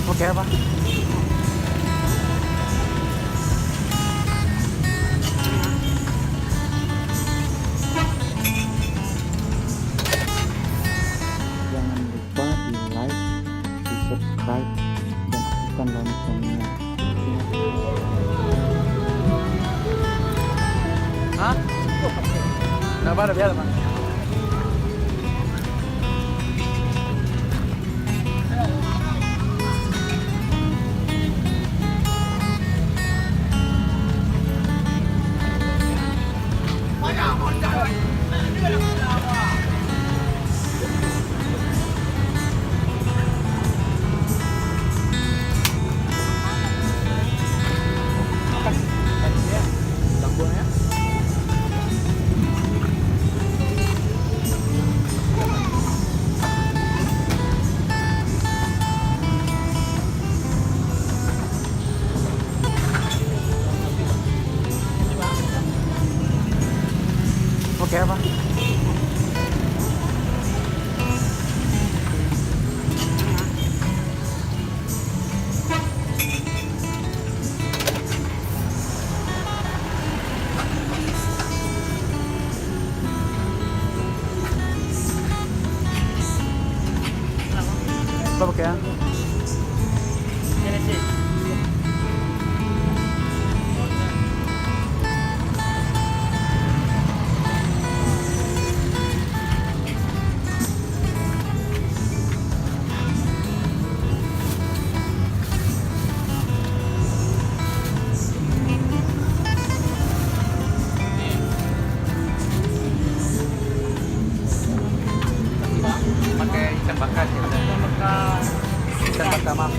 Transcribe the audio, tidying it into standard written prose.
Oke apa? Jangan lupa di like, di subscribe, dan aktifkan loncengnya. Hah? Kenapa ada biasa, Pak? Oke apa? Apa ya? Pakai ikan bakar ya? Ikan bakar maaf.